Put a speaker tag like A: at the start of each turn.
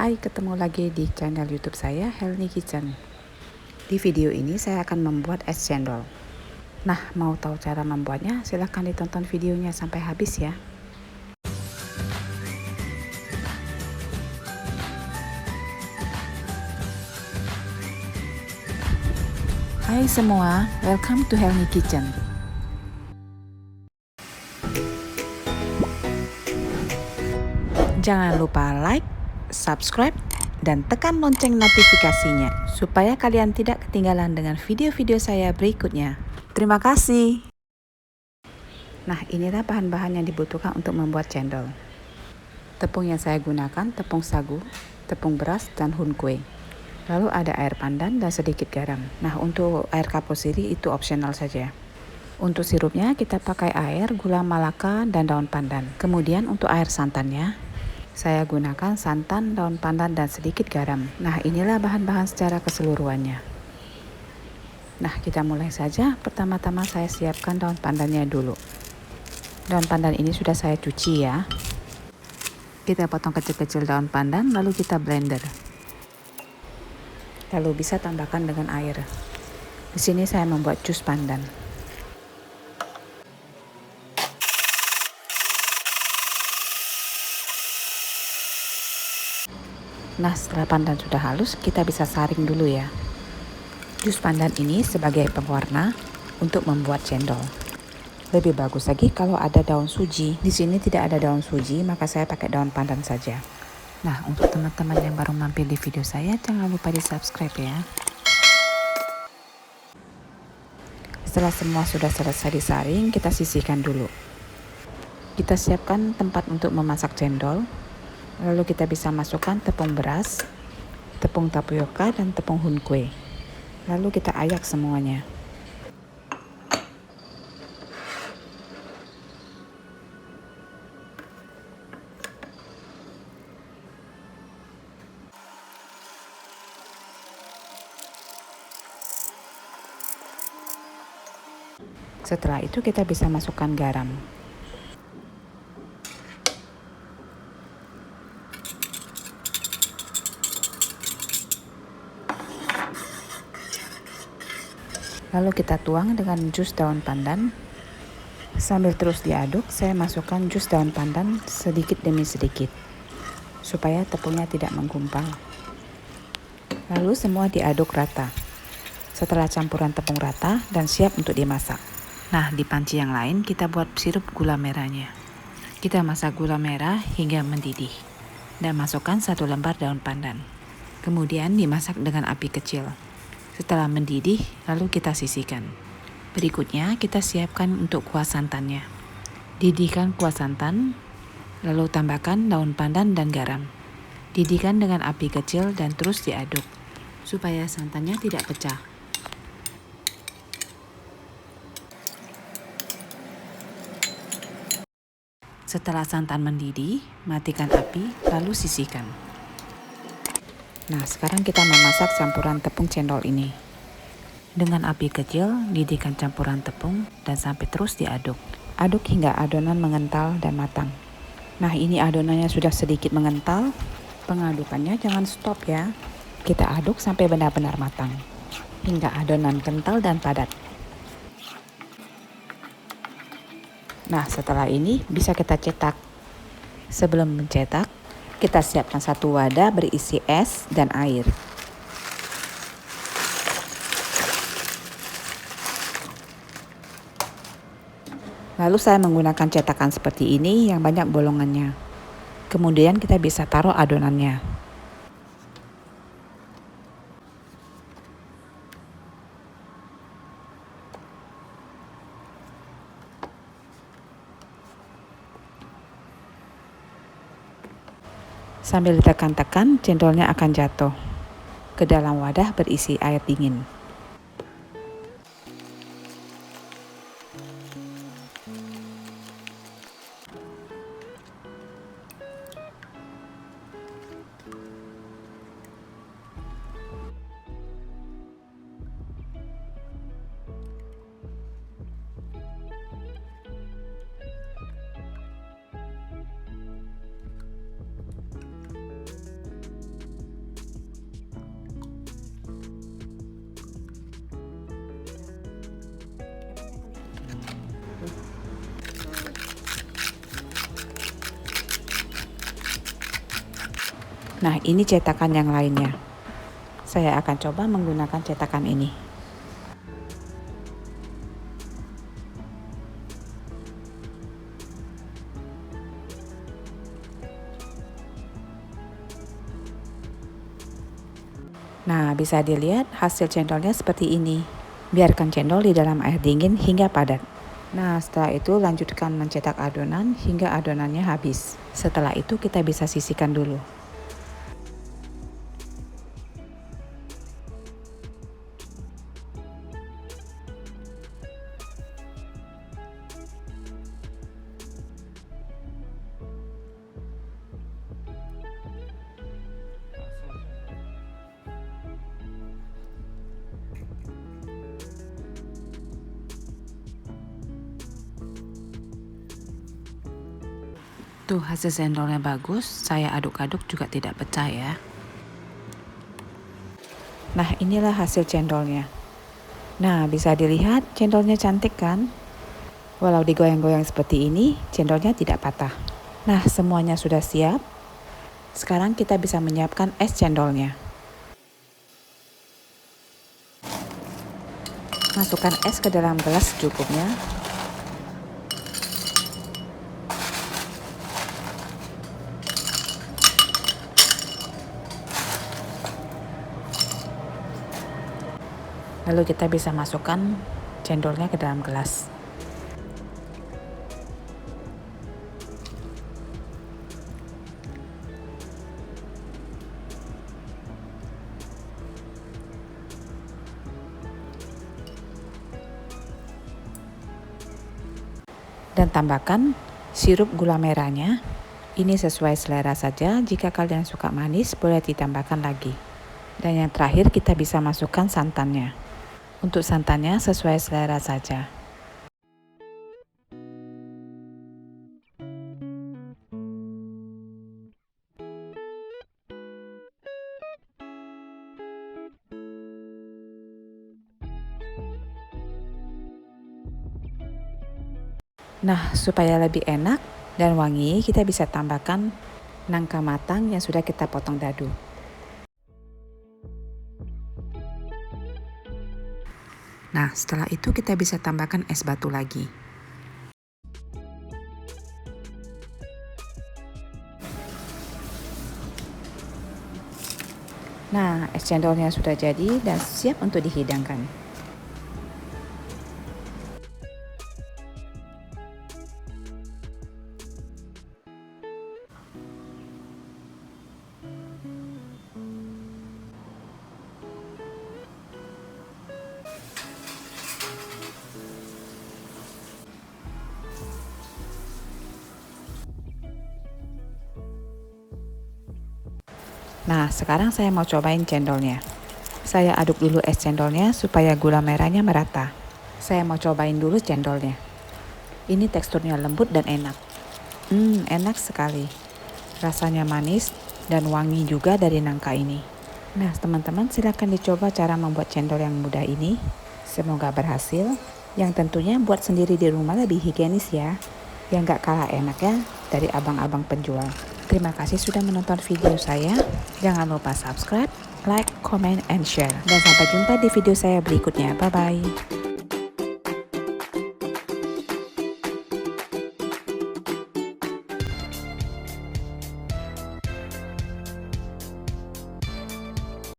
A: Hai, ketemu lagi di channel YouTube saya, Helni Kitchen. Di video ini saya akan membuat es cendol. Nah, mau tahu cara membuatnya? Silahkan ditonton videonya sampai habis ya. Hai semua, welcome to Helni Kitchen. Jangan lupa like, subscribe, dan tekan lonceng notifikasinya supaya kalian tidak ketinggalan dengan video-video saya berikutnya. Terima kasih. Nah, inilah bahan-bahan yang dibutuhkan untuk membuat cendol. Tepung yang saya gunakan tepung sagu, tepung beras, dan hun kue. Lalu ada air pandan dan sedikit garam. Nah, untuk air kapur sirih itu opsional saja. Untuk sirupnya kita pakai air, gula malaka, dan daun pandan. Kemudian untuk air santannya, saya gunakan santan, daun pandan, dan sedikit garam. Nah, inilah bahan-bahan secara keseluruhannya. Nah, kita mulai saja. Pertama-tama saya siapkan daun pandannya dulu. Daun pandan ini sudah saya cuci ya. Kita potong kecil-kecil daun pandan, lalu kita blender. Lalu bisa tambahkan dengan air. Di sini saya membuat jus pandan. Nah, setelah pandan sudah halus, kita bisa saring dulu ya. Jus pandan ini sebagai pewarna untuk membuat cendol. Lebih bagus lagi kalau ada daun suji. Di sini tidak ada daun suji, maka saya pakai daun pandan saja. Nah, untuk teman-teman yang baru mampir di video saya, jangan lupa di subscribe ya. Setelah semua sudah selesai disaring, kita sisihkan dulu. Kita siapkan tempat untuk memasak cendol. Lalu kita bisa masukkan tepung beras, tepung tapioka, dan tepung hun kue. Lalu kita ayak semuanya. Setelah itu kita bisa masukkan garam. Lalu kita tuang dengan jus daun pandan. Sambil terus diaduk, saya masukkan jus daun pandan sedikit demi sedikit, supaya tepungnya tidak menggumpal. Lalu semua diaduk rata. Setelah campuran tepung rata dan siap untuk dimasak. Nah, di panci yang lain kita buat sirup gula merahnya. Kita masak gula merah hingga mendidih. Dan masukkan 1 lembar daun pandan. Kemudian dimasak dengan api kecil. Setelah mendidih, lalu kita sisihkan. Berikutnya kita siapkan untuk kuah santannya. Didihkan kuah santan, lalu tambahkan daun pandan dan garam. Didihkan dengan api kecil dan terus diaduk, supaya santannya tidak pecah. Setelah santan mendidih, matikan api, lalu sisihkan. Nah, sekarang kita memasak campuran tepung cendol ini. Dengan api kecil, didihkan campuran tepung dan sampai terus diaduk. Aduk hingga adonan mengental dan matang. Nah, ini adonannya sudah sedikit mengental. Pengadukannya jangan stop ya. Kita aduk sampai benar-benar matang. Hingga adonan kental dan padat. Nah, setelah ini bisa kita cetak. Sebelum mencetak, kita siapkan satu wadah berisi es dan air. Lalu saya menggunakan cetakan seperti ini yang banyak bolongannya. Kemudian kita bisa taruh adonannya. Sambil ditekan-tekan, cendolnya akan jatuh ke dalam wadah berisi air dingin. Nah, ini cetakan yang lainnya. Saya akan coba menggunakan cetakan ini. Nah, bisa dilihat hasil cendolnya seperti ini. Biarkan cendol di dalam air dingin hingga padat. Nah, setelah itu lanjutkan mencetak adonan hingga adonannya habis. Setelah itu kita bisa sisihkan dulu. Tuh hasil cendolnya bagus, saya aduk-aduk juga tidak pecah ya. Nah, inilah hasil cendolnya. Nah, bisa dilihat cendolnya cantik kan? Walau digoyang-goyang seperti ini, cendolnya tidak patah. Nah, semuanya sudah siap. Sekarang kita bisa menyiapkan es cendolnya. Masukkan es ke dalam gelas secukupnya. Lalu kita bisa masukkan cendolnya ke dalam gelas. Dan tambahkan sirup gula merahnya. Ini sesuai selera saja, jika kalian suka manis boleh ditambahkan lagi. Dan yang terakhir kita bisa masukkan santannya. Untuk santannya sesuai selera saja. Nah, supaya lebih enak dan wangi, kita bisa tambahkan nangka matang yang sudah kita potong dadu. Nah, setelah itu kita bisa tambahkan es batu lagi. Nah, es cendolnya sudah jadi dan siap untuk dihidangkan. Nah, sekarang saya mau cobain cendolnya. Saya aduk dulu es cendolnya supaya gula merahnya merata. Saya mau cobain dulu cendolnya. Ini teksturnya lembut dan enak. Enak sekali. Rasanya manis dan wangi juga dari nangka ini. Nah, teman-teman silakan dicoba cara membuat cendol yang mudah ini. Semoga berhasil. Yang tentunya buat sendiri di rumah lebih higienis ya. Yang gak kalah enak ya dari abang-abang penjual. Terima kasih sudah menonton video saya. Jangan lupa subscribe, like, comment, and share. Dan sampai jumpa di video saya berikutnya. Bye-bye.